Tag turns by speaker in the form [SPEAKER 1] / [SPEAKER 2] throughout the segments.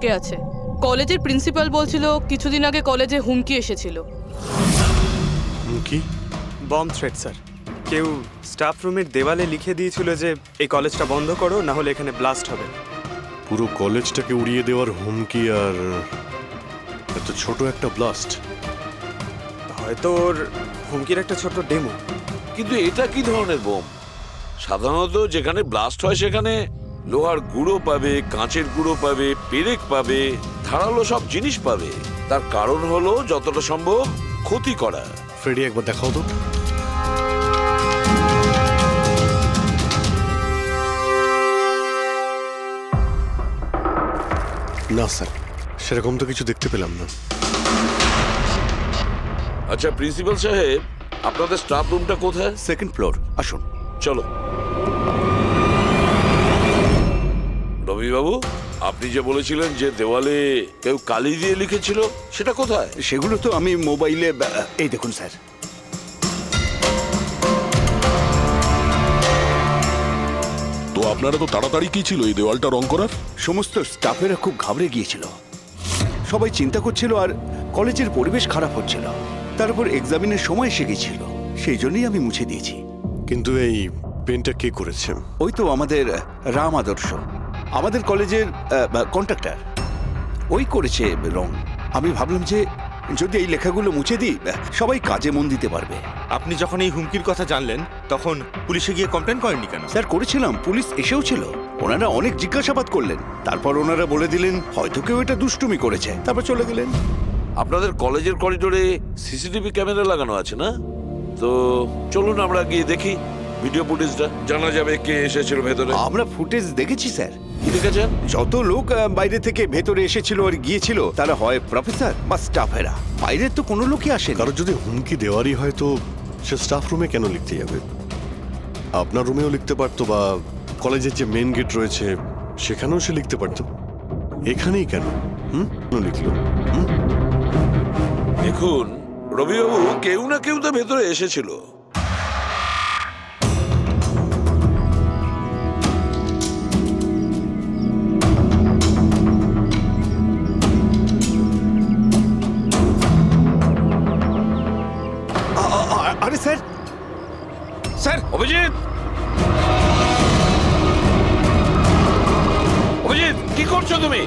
[SPEAKER 1] আটকে আছে। কলেজের প্রিন্সিপাল বলছিল কিছুদিন আগে কলেজে হুমকি এসেছিল।
[SPEAKER 2] হুমকি?
[SPEAKER 3] Bomb threat sir. কেউ স্টাফ রুমের দেওয়ালে লিখে দিয়েছিল যে এই কলেজটা বন্ধ করো, না হলে এখানে ব্লাস্ট হবে।
[SPEAKER 2] পুরো কলেজটাকে উড়িয়ে দেওয়ার হুমকি, আর এত ছোট একটা ব্লাস্ট।
[SPEAKER 3] হয়তো ওর হুমকির একটা ছোট ডেমো।
[SPEAKER 4] কিন্তু এটা কি ধরনের বোম? সাধারণত যেখানে ব্লাস্ট হয় সেখানে লোহার গুঁড়ো পাবে, কাঁচের গুঁড়ো পাবে, পেরেক পাবে, ধারালো সব জিনিস পাবে। তার কারণ হলো যতটা সম্ভব ক্ষতি করা।
[SPEAKER 2] ফ্রেডি, একবার দেখাও তো। না স্যার, সেরকম তো কিছু দেখতে পেলাম না।
[SPEAKER 4] আচ্ছা প্রিন্সিপাল সাহেব, আপনাদের স্টাফ রুমটা কোথায়?
[SPEAKER 5] সেকেন্ড ফ্লোর, আসুন।
[SPEAKER 4] চলো। রবিবাবু, আপনি যে বলেছিলেন যে দেওয়ালে কেউ কালি দিয়ে লিখেছিল, সেটা কোথায়?
[SPEAKER 5] সেগুলো তো আমি মোবাইলে, এই দেখুন স্যার।
[SPEAKER 6] তো আপনারা তো তাড়াতাড়ি কি ছিল এই দেওয়ালটা রং করার?
[SPEAKER 5] সমস্ত স্টাফেরা খুব ঘাবড়ে গিয়েছিল, সবাই চিন্তা করছিল, আর কলেজের পরিবেশ খারাপ হচ্ছিল। তারপর এক্সামিনের সময় এসে গেছিল, সেই জন্যই আমি মুছে দিয়েছি।
[SPEAKER 2] কিন্তু এই পেনটা কে করেছে?
[SPEAKER 5] ওই তো আমাদের রাম আদর্শ, আমাদের কলেজের কন্ট্রাক্টর, ওই করেছে রং। আমি ভাবলাম যে যদি এই লেখাগুলো মুছে দিই, সবাই কাজে মন দিতে পারবে।
[SPEAKER 7] আপনি যখন এই হুমকির কথা জানলেন তখন পুলিশে গিয়ে কমপ্লেন করেননি কেন?
[SPEAKER 5] স্যার, করেছিলাম, পুলিশ এসেও ছিল। ওনারা অনেক জিজ্ঞাসাবাদ করলেন, তারপর ওনারা বলে দিলেন হয়তো কেউ এটা দুষ্টুমি করেছে, তারপর চলে গেলেন।
[SPEAKER 4] আপনাদের কলেজের করিডোরে সিসিটিভি ক্যামেরা লাগানো আছে না? তো চলুন আমরা গিয়ে দেখি ভিডিও ফুটেজটা, জানা যাবে কে এসেছিল ভেতরে।
[SPEAKER 5] আমরা ফুটেজ দেখেছি স্যার।
[SPEAKER 4] কি দেখেছেন?
[SPEAKER 5] যত লোক বাইরে থেকে ভেতরে এসেছিল আর গিয়েছিল, তারা হয় প্রফেসর বা স্টাফেরা, বাইরের তো কোনো লোকই আসেনি।
[SPEAKER 2] কারো যদি হুমকি দেওয়ারই হয় তো সে স্টাফ রুমে কেন লিখতে যাবে? আপনার রুমেও লিখতে পারতো, বা কলেজের যে মেন গেট রয়েছে সেখানেও সে লিখতে পারতো। এখানেই কেন কেন লিখলো?
[SPEAKER 4] দেখুন রবিবাবু, কেউ না কেউ তো ভেতরে এসেছিল।
[SPEAKER 5] আরে স্যার, স্যার,
[SPEAKER 4] অভিজিৎ, অভিজিৎ, কি করছো তুমি?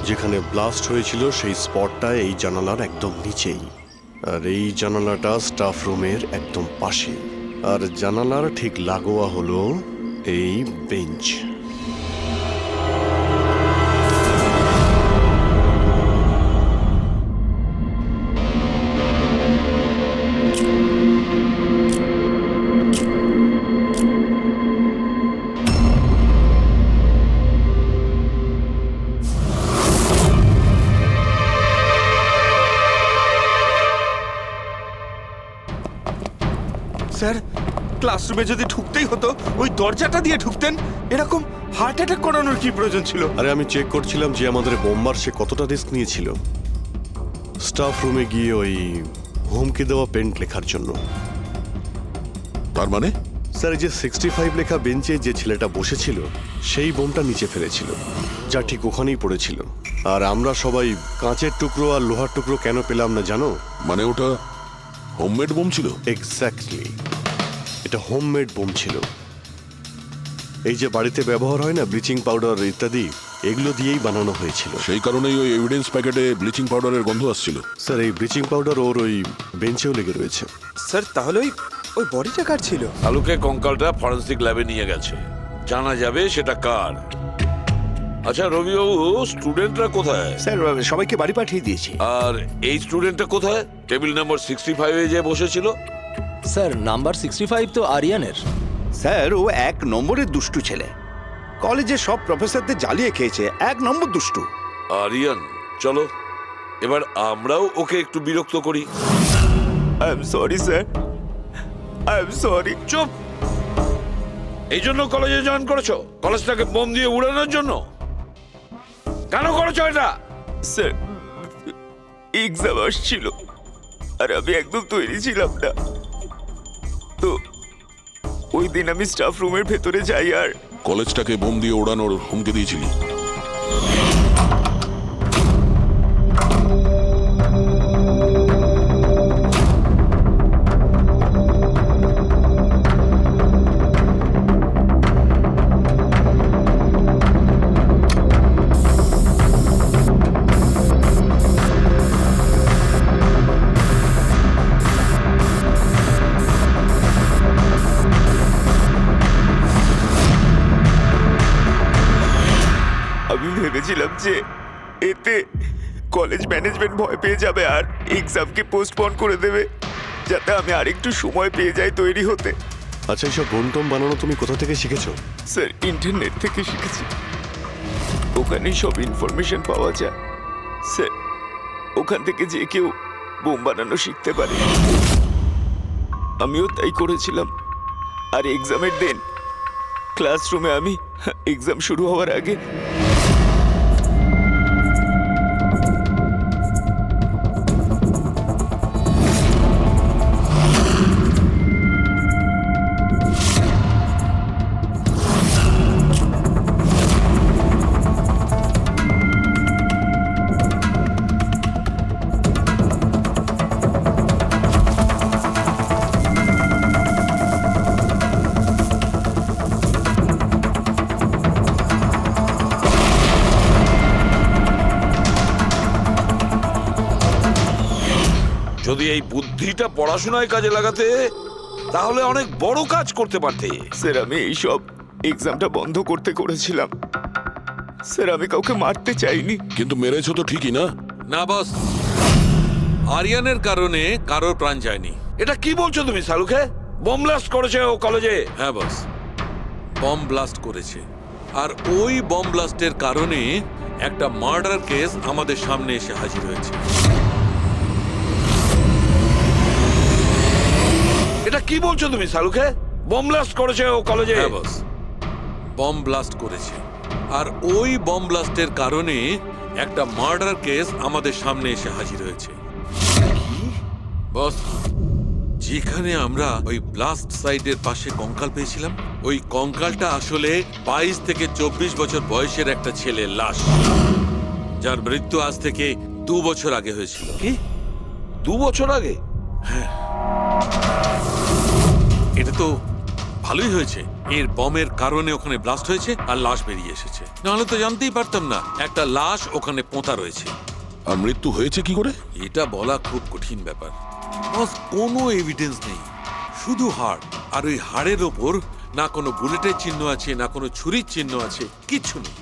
[SPEAKER 2] যেখানে ব্লাস্ট হয়েছিল সেই স্পটটা এই জানালার একদম নিচেই, আর এই জানালাটা স্টাফ রুমের একদম পাশে, আর জানালার ঠিক লাগোয়া হলো এই বেঞ্চ।
[SPEAKER 7] স্যার, ক্লাসরুমে যদি ঢুকতেই হতো ওই দরজাটা দিয়ে ঢুকতেন। এরকম হার্ট অ্যাটাক করানোর কি প্রয়োজন ছিল?
[SPEAKER 2] আরে আমি চেক করছিলাম যে আমাদের বোমবার সে কতটা রিস্ক নিয়েছিল স্টাফ রুমে গিয়ে ওই হুমকি দেওয়া পেন্ট লেখার জন্য।
[SPEAKER 6] তার মানে
[SPEAKER 2] স্যার, এই যে 65 লেখা বেঞ্চে যে ছেলেটা বসেছিল সেই বোমটা নিচে ফেলেছিল, যা ঠিক ওখানেই পড়েছিল। আর আমরা সবাই কাঁচের টুকরো আর লোহার টুকরো কেন পেলাম না জানো?
[SPEAKER 6] মানে ওটা হোমমেড বোম ছিল?
[SPEAKER 2] এক্স্যাক্টলি, এটা হোমমেড বোম ছিল। এই যে বাড়িতে ব্যবহার হয় না ব্লিচিং পাউডার ইত্যাদি, এগুলো দিয়েই বানানো হয়েছিল।
[SPEAKER 6] সেই কারণেই ওই এভিডেন্স প্যাকেটে ব্লিচিং পাউডারের গন্ধ আসছিল।
[SPEAKER 2] স্যার, এই ব্লিচিং পাউডার ওর ওই বেঞ্চেও লেগে রয়েছে।
[SPEAKER 3] স্যার, তাহলে ওই বডিটা কার ছিল?
[SPEAKER 4] আলুকে কঙ্কালটা ফরেন্সিক ল্যাবে নিয়ে গেছে, জানা যাবে সেটা কার। আচ্ছা রবিবাবু, স্টুডেন্টরা কোথায়?
[SPEAKER 5] স্যার সবাইকে বাড়ি পাঠিয়ে দিয়েছি।
[SPEAKER 4] আর এই স্টুডেন্টটা কোথায়? টেবিল নাম্বার 65-এ যে বসেছিল।
[SPEAKER 8] স্যার নাম্বার 65 তো আরিয়ানের।
[SPEAKER 5] স্যার ও 1 নম্বরের দুষ্টু ছেলে, কলেজের সব প্রফেসরদের জ্বালিয়ে খেয়েছে, 1 নম্বর দুষ্টু।
[SPEAKER 4] আরিয়ান, চলো এবার আমরাও ওকে একটু বিরক্ত করি।
[SPEAKER 7] I am sorry sir, I am sorry.
[SPEAKER 4] চুপ! এই জন্য কলেজে জয়েন করেছো? কলেজটাকে বোম দিয়ে উড়ানোর জন্য? কেন করেছো এটা?
[SPEAKER 7] স্যার এক্সাম আসছিল আর আমি একদম তৈরি ছিলাম না, তো ওই দিন আমি স্টাফ রুমের ভেতরে যাই আর
[SPEAKER 6] কলেজটাকে বোম দিয়ে ওড়ানোর হুমকি দিয়েছিলি।
[SPEAKER 7] আমি ভেবেছিলাম যে এতে কলেজ ম্যানেজমেন্ট ভয় পেয়ে যাবে আর এক্সামকে পোস্টপোন করে দেবে, যাতে আমি আরেকটু সময় পেয়ে যাই তৈরি হতে।
[SPEAKER 2] আচ্ছা, এইসব বোম বানানো তুমি কোথা থেকে শিখেছো?
[SPEAKER 7] স্যার ইন্টারনেট থেকে শিখেছি, ওখানেই সব ইনফরমেশন পাওয়া যায়। স্যার ওখান থেকে যে কেউ বোম বানানো শিখতে পারে, আমিও তাই করেছিলাম। আর এক্সামের দিন ক্লাসরুমে আমি এক্সাম শুরু হওয়ার আগে
[SPEAKER 4] যদি এই বুদ্ধিটা পড়াশোনায় কাজে লাগাতে, তাহলে অনেক বড় কাজ করতে পারতে।
[SPEAKER 7] স্যার আমি এইসব এক্সামটা বন্ধ করতে করেছিলাম। স্যার আমি কাউকে মারতে চাইনি।
[SPEAKER 6] কিন্তু মেরেছো তো ঠিকই না?
[SPEAKER 9] না বস, আরিয়ানের কারণে কারোর প্রাণ যায়নি।
[SPEAKER 4] এটা কি বলছো তুমি সালুকে? বোম ব্লাস্ট করেছে ও কলেজে?
[SPEAKER 9] হ্যাঁ বস, বম ব্লাস্ট করেছে। আর ওই বম ব্লাস্টের কারণে একটা মার্ডার কেস আমাদের সামনে এসে হাজির হয়েছে।
[SPEAKER 4] এটা কি বলছো তুমি সালুকে? বোম ব্লাস্ট করেছে ও কলেজে?
[SPEAKER 9] হ্যাঁ বস, বম ব্লাস্ট করেছে। আর ওই বম ব্লাস্টের কারণে একটা মার্ডার কেস আমাদের সামনে এসে হাজির হয়েছে। বস, যেখানে আমরা ওই ব্লাস্ট সাইটের পাশে কঙ্কাল পেয়েছিলাম, ওই কঙ্কালটা আসলে 22 থেকে 24 বছর বয়সের একটা ছেলের লাশ, যার মৃত্যু আজ থেকে 2 বছর আগে হয়েছিল।
[SPEAKER 4] কি 2 বছর আগে?
[SPEAKER 9] এটা তো ভালোই হয়েছে, এর বমের কারণে ওখানে ব্লাস্ট হয়েছে আর লাশ বেরিয়ে এসেছে। নাহলে তো জানতেই পারতাম না একটা লাশ ওখানে পোঁতা রয়েছে।
[SPEAKER 6] আর মৃত্যু হয়েছে কি করে?
[SPEAKER 9] এটা বলা খুব কঠিন ব্যাপার বস। কোনো এভিডেন্স নেই, শুধু হাড়। আর ওই হাড়ের ওপর না কোনো বুলেটের চিহ্ন আছে, না কোনো ছুরির চিহ্ন আছে, কিচ্ছু নেই।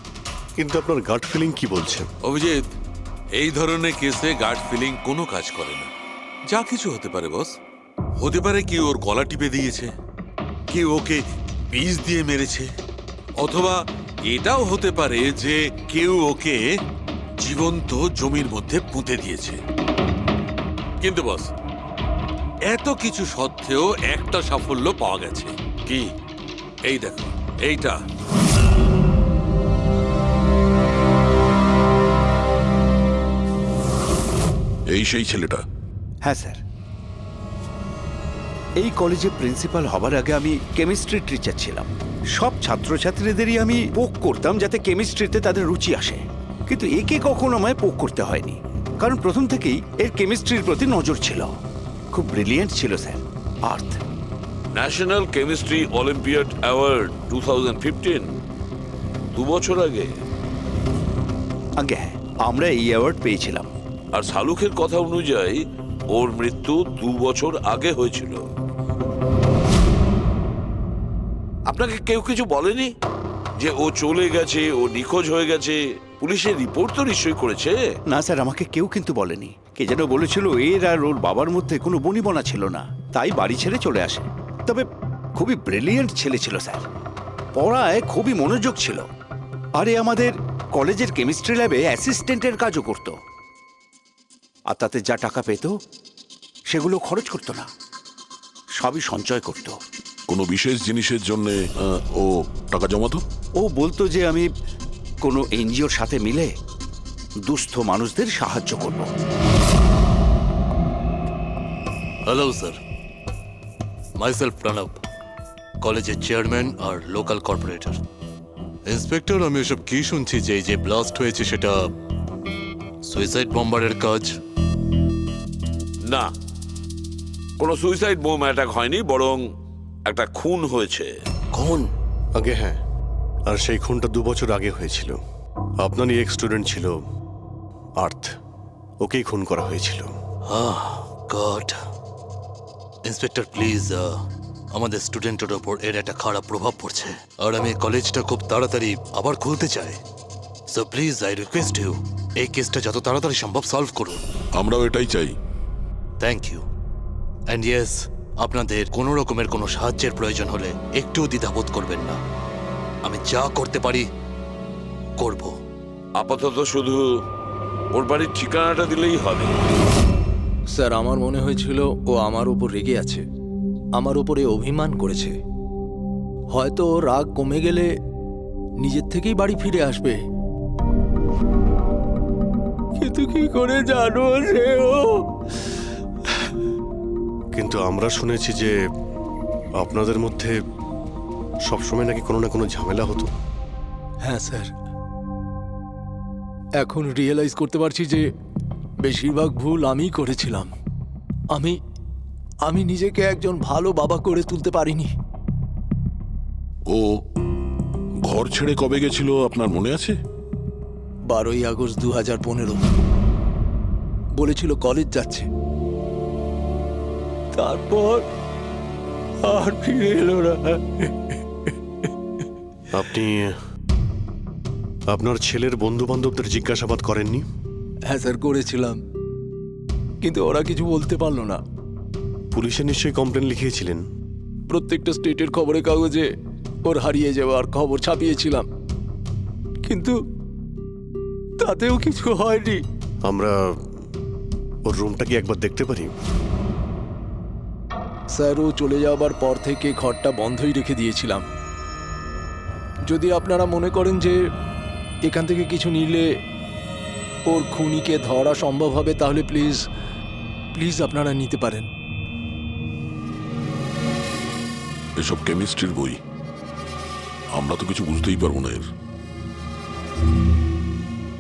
[SPEAKER 2] কিন্তু আপনার গাট ফিলিং কি বলছে?
[SPEAKER 9] অভিজিৎ, এই ধরনের কেসে গার্ড ফিলিং কোনো কাজ করে না। যা কিছু হতে পারে বস। হতে পারে কেউ ওর গলা টিপে দিয়েছে, কেউ ওকে বিষ দিয়ে মেরেছে, অথবা এটাও হতে পারে যে কেউ ওকে জীবন্ত জমির মধ্যে পুঁতে দিয়েছে। কিন্তু বস, এত কিছু সত্ত্বেও একটা সাফল্য পাওয়া গেছে। কি? এই দেখো, এইটা।
[SPEAKER 6] এই সেই ছেলেটা?
[SPEAKER 5] হ্যাঁ স্যার, এই কলেজে প্রিন্সিপাল হবার আগে আমি কেমিস্ট্রি টিচার ছিলাম। সব ছাত্রছাত্রীদেরই আমি পোক করতাম যাতে কেমিস্ট্রিতে তাদের রুচি আসে, কিন্তু একে কখনো আমায় পোক করতে হয়নি, কারণ প্রথম থেকেই এর কেমিস্ট্রির প্রতি নজর ছিল। খুব ব্রিলিয়েন্ট ছিল স্যার। আর্থ
[SPEAKER 4] ন্যাশনাল কেমিস্ট্রি অলিম্পিয়াড অ্যাওয়ার্ড 2015, 2 বছর আগে।
[SPEAKER 5] আগে হ্যাঁ, আমরা এই অ্যাওয়ার্ড পেয়েছিলাম।
[SPEAKER 4] আর শালুকের কথা অনুযায়ী ওর মৃত্যু 2 বছর আগে হয়েছিল। আপনাকে কেউ কিছু বলেনি? যে ও চলে গেছে, ও নিখোঁজ হয়ে গেছে? পুলিশের রিপোর্ট তো নিশ্চয়ই করেছে।
[SPEAKER 5] না স্যার, আমাকে কেউ কিন্তু বলেনি। কে যেন বলেছিল এর আর ওর বাবার মধ্যে কোনো বনিবনা ছিল না, তাই বাড়ি ছেড়ে চলে আসে। তবে খুবই ব্রিলিয়েন্ট ছেলে ছিল স্যার, পড়ায় খুবই মনোযোগ ছিল। আরে আমাদের কলেজের কেমিস্ট্রি ল্যাবে অ্যাসিস্ট্যান্টের কাজও করতো। আর তাতে যা টাকা পেত সেগুলো খরচ করতো না, সবই সঞ্চয় করতো।
[SPEAKER 6] কোনো বিশেষ জিনিসের জন্য ও টাকা জমাতো?
[SPEAKER 5] ও বলতো যে আমি কোনো এনজিওর সাথে মিলে দুস্থ মানুষদের সাহায্য করব।
[SPEAKER 8] হ্যালো স্যার, মাইসেলফ প্রণব, কলেজের চেয়ারম্যান আর লোকাল কর্পোরেটর। ইন্সপেক্টর, আমি এসব কি শুনছি যে এই যে ব্লাস্ট হয়েছে সেটা সুইসাইড বম্বারের কাজ?
[SPEAKER 4] না, কোনো সুইসাইড বোম অ্যাটাক হয়নি, বরং একটা খুন হয়েছে।
[SPEAKER 8] কোন?
[SPEAKER 2] আগে হ্যাঁ, আর সেই খুনটা 2 বছর আগে হয়েছিল। আপনারই এক স্টুডেন্ট ছিল আর্থ, ওকেই খুন করা হয়েছিল।
[SPEAKER 8] গড। ইন্সপেক্টর প্লিজ, আমাদের স্টুডেন্টের ওপর এর একটা খারাপ প্রভাব পড়ছে, আর আমি কলেজটা খুব তাড়াতাড়ি আবার খুলতে চাই। So please I request you, এই কেসটা যত তাড়াতাড়ি সম্ভব সলভ করুন।
[SPEAKER 6] আমরাও এটাই চাই।
[SPEAKER 8] Thank you. অ্যান্ড ইয়েস, আপনাদের কোনো রকমের কোনো সাহায্যের প্রয়োজন হলে একটুও দ্বিধাবোধ করবেন না, আমি যা করতে পারি করব।
[SPEAKER 4] আপাতত শুধু ওর বাড়ির ঠিকানাটা দিলেই হবে।
[SPEAKER 8] স্যার, আমার মনে হয়েছিল ও আমার উপর রেগে আছে, আমার উপরে অভিমান করেছে। হয়তো ওর রাগ কমে গেলে নিজের থেকেই বাড়ি ফিরে আসবে, কিন্তু কি করে জানো যে ও?
[SPEAKER 2] কিন্তু আমরা শুনেছি যে আপনাদের মধ্যে সবসময় নাকি কোনো না কোনো ঝামেলা হতো।
[SPEAKER 8] হ্যাঁ স্যার, এখন রিয়েলাইজ করতে পারছি যে বেশিরভাগ ভুল আমিই করেছিলাম। আমি নিজেকে একজন ভালো বাবা করে তুলতে পারিনি।
[SPEAKER 6] ও ঘর ছেড়ে কবে গেছিল আপনার মনে আছে?
[SPEAKER 8] 12ই আগস্ট 2015। বলেছিল কলেজ যাচ্ছে, তারপর আর ফিরে এলো না।
[SPEAKER 2] আপনি আপনার ছেলের বন্ধু বান্ধবদের জিজ্ঞাসাবাদ করেননি?
[SPEAKER 8] হ্যাঁ স্যার, করেছিলাম, কিন্তু ওরা কিছু বলতে পারলো না।
[SPEAKER 2] পুলিশে নিশ্চয়ই কমপ্লেন লিখিয়েছিলেন?
[SPEAKER 8] প্রত্যেকটা স্টেটের খবরের কাগজে ওর হারিয়ে যাওয়ার খবর ছাপিয়েছিলাম, কিন্তু তাতেও কিছু হয়নি।
[SPEAKER 2] আমরা ওর রুমটা কি একবার দেখতে পারি?
[SPEAKER 8] স্যার, ও চলে যাওয়ার পর থেকে ঘরটা বন্ধই রেখে দিয়েছিলাম। যদি আপনারা মনে করেন যে এখান থেকে কিছু নিলে ওর খুনিকে ধরা সম্ভব হবে, তাহলে প্লিজ প্লিজ আপনারা নিতে পারেন।
[SPEAKER 6] এসব কেমিস্ট্রির বই, আমরা তো কিছু বুঝতেই পারবো না এর।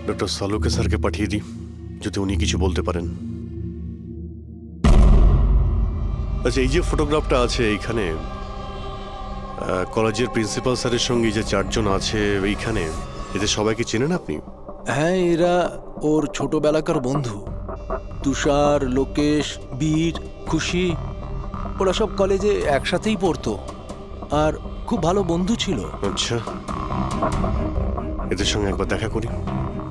[SPEAKER 2] ডক্টর সালুকে স্যারকে পাঠিয়ে দিই, যদি উনি কিছু বলতে পারেন। আচ্ছা, এই যে ফটোগ্রাফটা আছে এইখানে, কলেজের প্রিন্সিপাল স্যারের সঙ্গে যে 4 জন আছে এইখানে, এদের সবাইকে চেনেন আপনি?
[SPEAKER 8] হ্যাঁ, এরা ওর ছোটবেলাকার বন্ধু। তুষার, লোকেশ, বীর, খুশি, ওরা সব কলেজে একসাথেই পড়তো আর খুব ভালো বন্ধু ছিল।
[SPEAKER 2] আচ্ছা, এদের সঙ্গে একবার দেখা করি।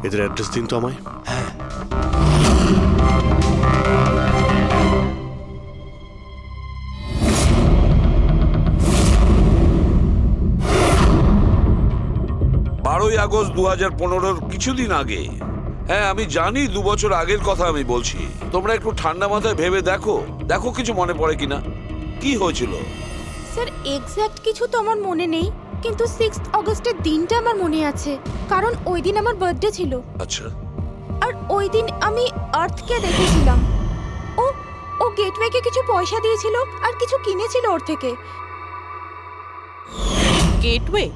[SPEAKER 2] এদের অ্যাড্রেস দিন তো আমায়।
[SPEAKER 8] হ্যাঁ,
[SPEAKER 4] 12ই আগস্ট 2015 কিছুদিন আগে। হ্যাঁ, আমি জানি 2 বছর আগের কথা আমি বলছি। তোমরা একটু ঠান্ডা মাথায় ভেবে দেখো কিছু মনে পড়ে কিনা, কি হয়েছিল।
[SPEAKER 10] স্যার, এক্স্যাক্ট কিছু তো আমার মনে নেই, কিন্তু 6 অগস্টের দিনটা আমার মনে আছে, কারণ ওই দিন আমার বার্থডে ছিল।
[SPEAKER 4] আচ্ছা,
[SPEAKER 10] আর ওই দিন আমি আর্থকে দেখেছিলাম। ও গেটওয়েকে কিছু পয়সা দিয়েছিল আর কিছু কিনেছিল ওর থেকে।
[SPEAKER 1] গেটওয়ে?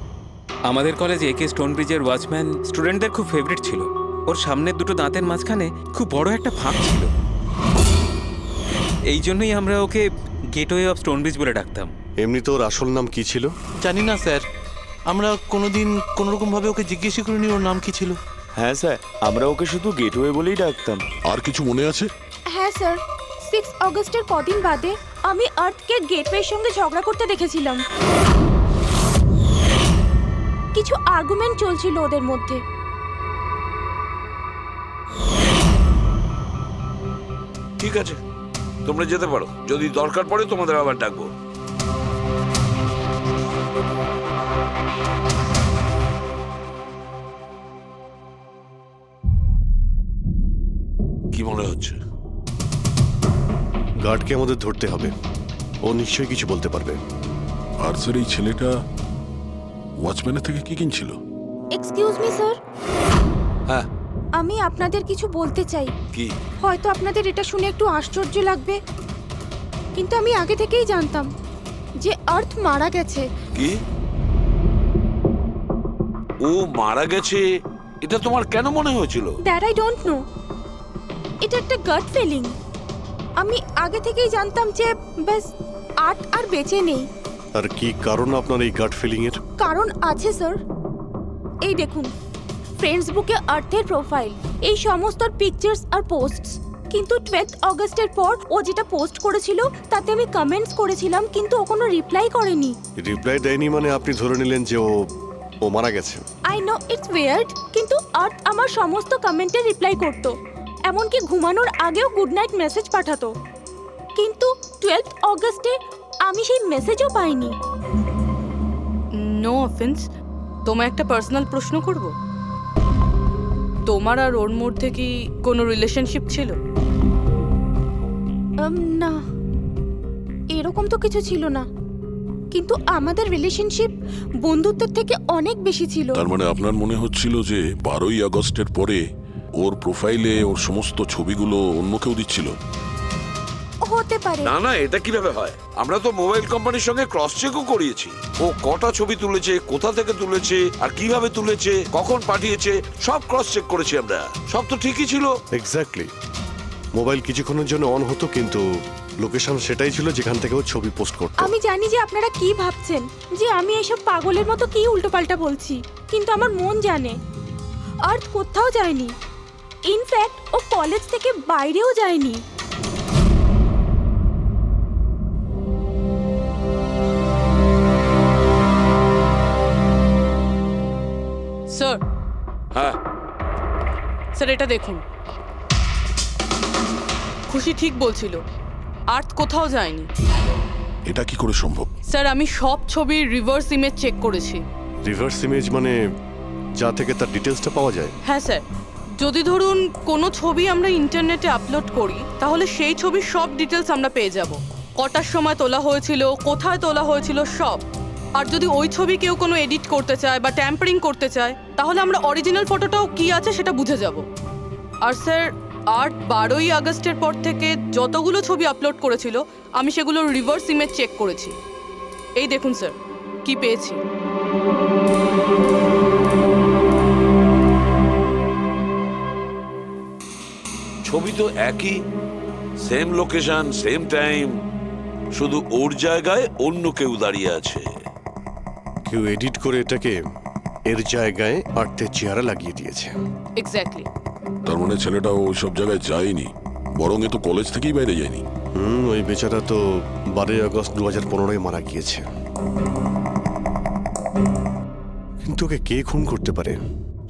[SPEAKER 11] আমাদের কলেজে একে স্টোন ব্রিজের ওয়াচম্যান স্টুডেন্টদের খুব ফেভারিট ছিল। ওর সামনের দুটো দাঁতের মাঝখানে খুব বড় একটা ফাঁক ছিল, এই জন্যই আমরা ওকে গেটওয়ে অফ স্টোন ব্রিজ বলে ডাকতাম।
[SPEAKER 2] এমনি তো ওর আসল নাম কি ছিল?
[SPEAKER 12] জানি না স্যার, আমরা কোনোদিন কোনোরকম ভাবে ওকে জিজ্ঞেস করিনি ওর নাম কি ছিল।
[SPEAKER 7] হ্যাঁ স্যার, আমরা ওকে শুধু গেটওয়ে বলেই ডাকতাম।
[SPEAKER 6] আর কিছু মনে আছে?
[SPEAKER 10] হ্যাঁ স্যার, 6 অগস্টের কদিন বাদে আমি আর্থকে গেটওয়ের সঙ্গে ঝগড়া করতে দেখেছিলাম। কিছু আর্গুমেন্ট চলছিল ওদের মধ্যে।
[SPEAKER 4] ঠিক আছে, তোমরা যেতে পারো। যদি দরকার পড়ে তোমাদের আবার ডাকবো। কি মনে হচ্ছে?
[SPEAKER 2] গার্ডকে আমাদের ধরতে হবে, ও নিশ্চয়ই কিছু বলতে পারবে।
[SPEAKER 6] আর স্যার এই ছেলেটা ওয়াচম্যানের থেকে কি কিনছিল?
[SPEAKER 10] এক্সকিউজ মি স্যার,
[SPEAKER 4] হ্যাঁ,
[SPEAKER 10] আমি আপনাদের কিছু বলতে চাই।
[SPEAKER 4] কি?
[SPEAKER 10] হয়তো আপনাদের এটা শুনে একটু আশ্চর্য লাগবে, কিন্তু আমি আগে থেকেই জানতাম যে আর্থ মারা গেছে।
[SPEAKER 4] কি? ও মারা গেছে এটা তোমার কেন মনে হয়েছিল?
[SPEAKER 10] দ্যাট আই ডোন্ট নো, এটা একটা গাট ফিলিং। আমি আগে থেকেই জানতাম যে ব্যাস আর্থ আর বেঁচে নেই।
[SPEAKER 2] আর কি কারণ আপনার এই গাট ফিলিং এর?
[SPEAKER 10] কারণ আছে স্যার, এই দেখুন ফ্রেন্ডস বুকে আর্থের প্রোফাইল, এই সমস্ত পিকচার্স আর পোস্টস। কিন্তু 12 অগস্টের পর ও যেটা পোস্ট করেছিল তাতে আমি কমেন্টস করেছিলাম, কিন্তু ও কোনো রিপ্লাই করেনি।
[SPEAKER 2] রিপ্লাই দেয়নি মানে আপনি ধরে নিলেন যে ও মারা গেছে?
[SPEAKER 10] আই নো ইটস ওয়ার্ড, কিন্তু আর্থ আমার সমস্ত কমেন্টে রিপ্লাই করতো, এমনকি ঘুমানোর আগেও গুড নাইট মেসেজ পাঠাতো। কিন্তু 12 অগস্টে আমি সেই মেসেজও পাইনি।
[SPEAKER 1] নো অফেন্স, তোমায় একটা পার্সোনাল প্রশ্ন করব। তোমার আর ওর মধ্যে কি কোনো রিলেশনশিপ ছিল?
[SPEAKER 10] না, এরকম তো কিছু ছিল না, কিন্তু আমাদের রিলেশনশিপ বন্ধুত্বের থেকে অনেক বেশি ছিল।
[SPEAKER 6] তার মানে আপনার মনে হচ্ছিল যে 12ই আগস্টের পরে ওর প্রোফাইলে ওর সমস্ত ছবিগুলো অন্য কেউ দিচ্ছিল?
[SPEAKER 10] হতে পারে।
[SPEAKER 4] না না, এটা কিভাবে হয়? আমরা তো মোবাইল কোম্পানির সঙ্গে ক্রস চেকও করিয়েছি। ও কটা ছবি তুলেছে, কোথা থেকে তুলেছে, আর কিভাবে তুলেছে, কখন পাঠিয়েছে, সব ক্রস চেক করেছি আমরা। সব তো ঠিকই ছিল।
[SPEAKER 2] এক্স্যাক্টলি, মোবাইল কিছুক্ষণের জন্য অন হতো, কিন্তু লোকেশন সেটাই ছিল যেখান থেকে ও ছবি পোস্ট করতো।
[SPEAKER 10] আমি জানি যে আপনারা কি ভাবছেন, যে আমি এসব পাগলের মতো কি উল্টোপাল্টা বলছি, কিন্তু আমার মন জানে আর্থ কোথাও যায়নি। ইনফ্যাক্ট ও কলেজ থেকে বাইরেও যায়নি।
[SPEAKER 1] স্যার,
[SPEAKER 4] হ্যাঁ
[SPEAKER 1] স্যার এটা দেখুন, খুশি ঠিক বলছিল, আর্থ কোথাও যায়নি।
[SPEAKER 6] এটা কি করে সম্ভব?
[SPEAKER 1] স্যার আমি সব ছবির রিভার্স ইমেজ চেক করেছি।
[SPEAKER 2] রিভার্স ইমেজ মানে যা থেকে তার ডিটেলসটা পাওয়া যায়?
[SPEAKER 1] হ্যাঁ স্যার, যদি ধরুন কোনো ছবি আমরা ইন্টারনেটে আপলোড করি, তাহলে সেই ছবির সব ডিটেলস আমরা পেয়ে যাব। কটার সময় তোলা হয়েছিল, কোথায় তোলা হয়েছিল, সব। আর যদি ওই ছবি কেউ কোনো এডিট করতে চায় বা ট্যাম্পারিং করতে চায়, তাহলে আমরা অরিজিনাল ফটোটাও কি আছে সেটা বুঝে যাব। আর স্যার, 12ই আগস্টের পর থেকে যতগুলো ছবি আপলোড করেছিল, আমি সেগুলোর রিভার্স ইমেজ চেক করেছি। এই দেখুন স্যার, কি পেয়েছি।
[SPEAKER 4] ছবি তো একই, সেম লোকেশন, সেম টাইম, শুধু ওর জায়গায় অন্য কেউ দাঁড়িয়ে আছে।
[SPEAKER 2] কেউ এডিট করে এটাকে এর জায়গায় আর্থের চেহারা লাগিয়ে দিয়েছে।
[SPEAKER 1] এক্স্যাক্টলি।
[SPEAKER 6] তার মানে ছেলেটা ওই সব জায়গায় যায়নি, বরং এ তো কলেজ থেকেই বাইরে যায়নি।
[SPEAKER 2] ওই বেচারা তো 12ই আগস্ট 2015 মারা গিয়েছে। কিন্তু ওকে কে খুন করতে পারে?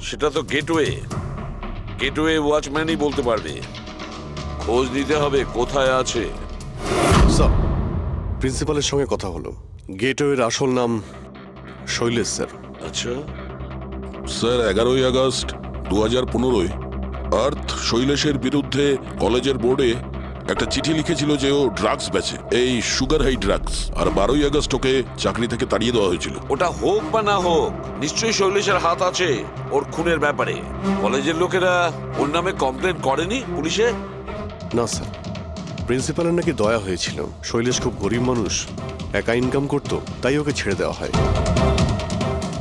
[SPEAKER 4] সেটা তো গেটওয়ে ওয়াচম্যানই বলতে পারবে। খোঁজ নিতে হবে কোথায় আছে।
[SPEAKER 2] স্যার, প্রিন্সিপালের সঙ্গে কথা হলো, গেটওয়ের আসল নাম শৈলেশ স্যার।
[SPEAKER 4] আচ্ছা
[SPEAKER 6] স্যার, 11ই আগস্ট 2015 আর্থ শৈলেশের বিরুদ্ধে কলেজের বোর্ডে একটা চিঠি লিখেছিল যে ও ড্রাগস বেচে, এই সুগার হাই ড্রাগস। আর 12ই আগস্ট ওকে চাকরি থেকে তাড়িয়ে দেওয়া হয়েছিল।
[SPEAKER 4] ওটা হোক বা না হোক, নিশ্চয়ই শৈলেশের হাত আছে ওর খুনের ব্যাপারে। কলেজের লোকেরা ওর নামে কমপ্লেন করেনি পুলিশে?
[SPEAKER 2] না স্যার, প্রিন্সিপালের নাকি দয়া হয়েছিল। শৈলেশ খুব গরিব মানুষ, একা ইনকাম করতো, তাই ওকে ছেড়ে দেওয়া হয়।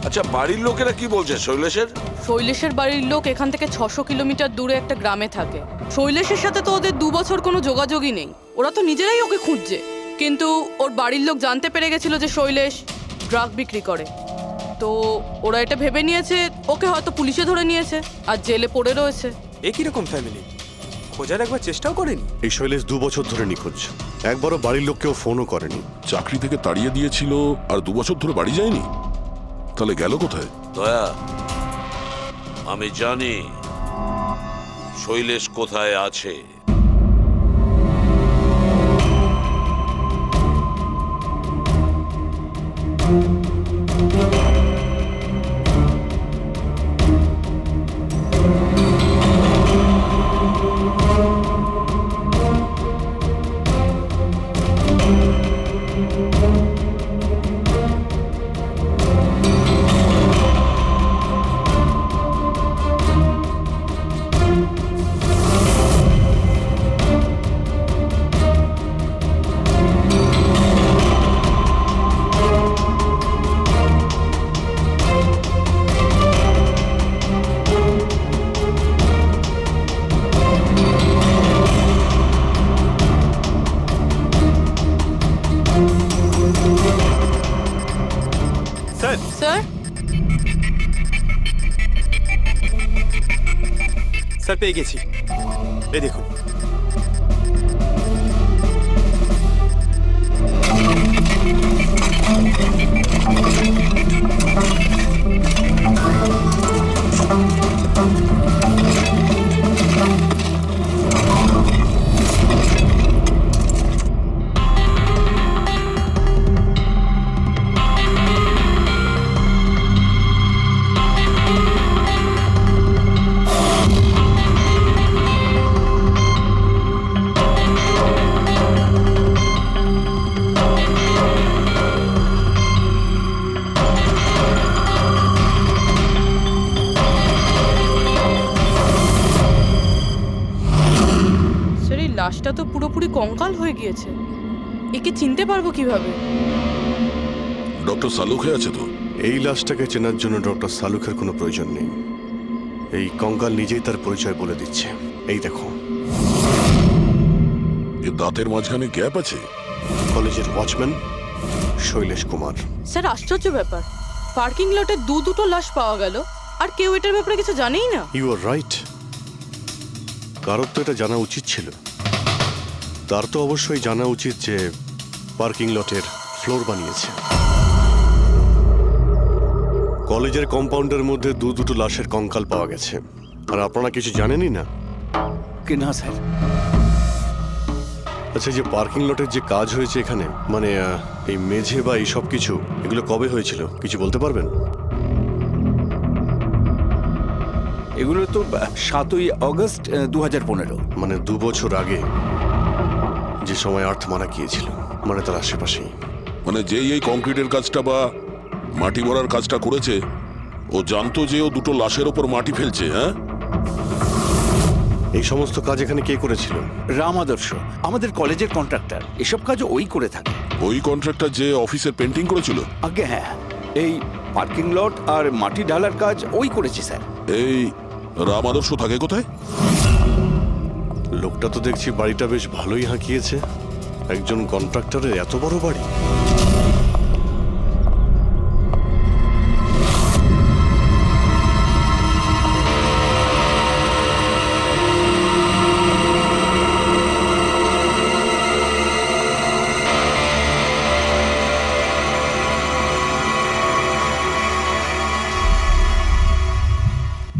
[SPEAKER 4] আচ্ছা, বাড়ির লোকেরা কি বলছে শৈলেশের?
[SPEAKER 1] শৈলেশের বাড়ির লোক এখান থেকে 600 কিলোমিটার দূরে একটা গ্রামে থাকে। শৈলেশের সাথে তো ওদের 2 বছর কোনো যোগাযোগই নেই, ওরা তো নিজেরাই ওকে খুঁজছে। কিন্তু ওর বাড়ির লোক জানতে পেরে গেছিল যে শৈলেশ ড্রাগ বিক্রি করে, তো ওরা এটা ভেবে নিয়েছে ওকে হয়তো পুলিশে ধরে নিয়েছে আর জেলে পড়ে রয়েছে।
[SPEAKER 3] এ কিরকম ফ্যামিলি? খোঁজার একবার চেষ্টাও করেনি?
[SPEAKER 2] এই শৈলেশ 2 বছর ধরে নিখোঁজ, একবারও বাড়ির লোককেও ফোনও করেনি।
[SPEAKER 6] চাকরি থেকে তাড়িয়ে দিয়েছিল আর 2 বছর ধরে বাড়ি যায়নি, তাহলে গেল কোথায়?
[SPEAKER 4] দয়া, আমি জানি শৈলেশ কোথায় আছে।
[SPEAKER 3] স্যার,
[SPEAKER 1] স্যার
[SPEAKER 3] স্যার পেয়ে গেছি। এই দেখুন।
[SPEAKER 1] স্যার এই লাশটা তো পুরোপুরি কঙ্কাল হয়ে গিয়েছে, একে চিনতে পারবো কিভাবে?
[SPEAKER 6] ডক্টর সালুখে আছে তো?
[SPEAKER 2] এই লাশটাকে চেনার জন্য ডক্টর সালুখের কোনো প্রয়োজন নেই। এই কঙ্কাল নিজেই তার পরিচয় বলে দিচ্ছে। এই দেখো,
[SPEAKER 6] এ দাঁতের মাঝখানে গ্যাপ আছে।
[SPEAKER 2] কলেজের ওয়াচম্যান শৈলেশ কুমার।
[SPEAKER 1] স্যার আশ্চর্য ব্যাপার, পার্কিং লটে দুটো লাশ পাওয়া গেল আর কেউ এটার ব্যাপারে কিছু জানেই না।
[SPEAKER 2] You are right. কারোর তো এটা জানা উচিত ছিল। তার তো অবশ্যই জানা উচিত যে পার্কিং লটের ফ্লোর বানিয়েছে। কলেজের কম্পাউন্ডের মধ্যে দুটো লাশের কঙ্কাল পাওয়া গেছে, আর আপনারা কিছু জানেনই না।
[SPEAKER 5] কি না স্যার?
[SPEAKER 2] আচ্ছা, যে পার্কিং লটের যে কাজ হয়েছে এখানে, মানে এই মেঝে বা এই সব কিছু, এগুলো কবে হয়েছিল কিছু বলতে পারবেন?
[SPEAKER 5] এগুলো তো 7ই অগস্ট 2015।
[SPEAKER 2] মানে 2 বছর আগে, যে সময় আর্থ মারা গিয়েছিল, মানে তার আশেপাশেই।
[SPEAKER 6] মানে যেই এই কংক্রিটের কাজটা বা মাটি ভরার কাজটা করেছে, ও জানতো যে ও দুটো লাশের ওপর মাটি ফেলছে। হ্যাঁ,
[SPEAKER 2] এই সমস্ত কাজ এখানে কে করেছিল?
[SPEAKER 5] রাম আদর্শ, আমাদের কলেজের কন্ট্রাক্টর। এসব কাজ ওই করে থাকে।
[SPEAKER 6] ওই কন্ট্রাক্টর যে অফিসের পেন্টিং করেছিল?
[SPEAKER 5] আগে হ্যাঁ, এই পার্কিং লট আর মাটি ঢালার কাজ ওই করেছে স্যার।
[SPEAKER 6] এই রাম আদর্শ থাকে কোথায়?
[SPEAKER 2] লোকটা তো দেখছি বাড়িটা বেশ ভালোই হাঁকিয়েছে। একজন কন্ট্রাক্টরের এত বড় বাড়ি।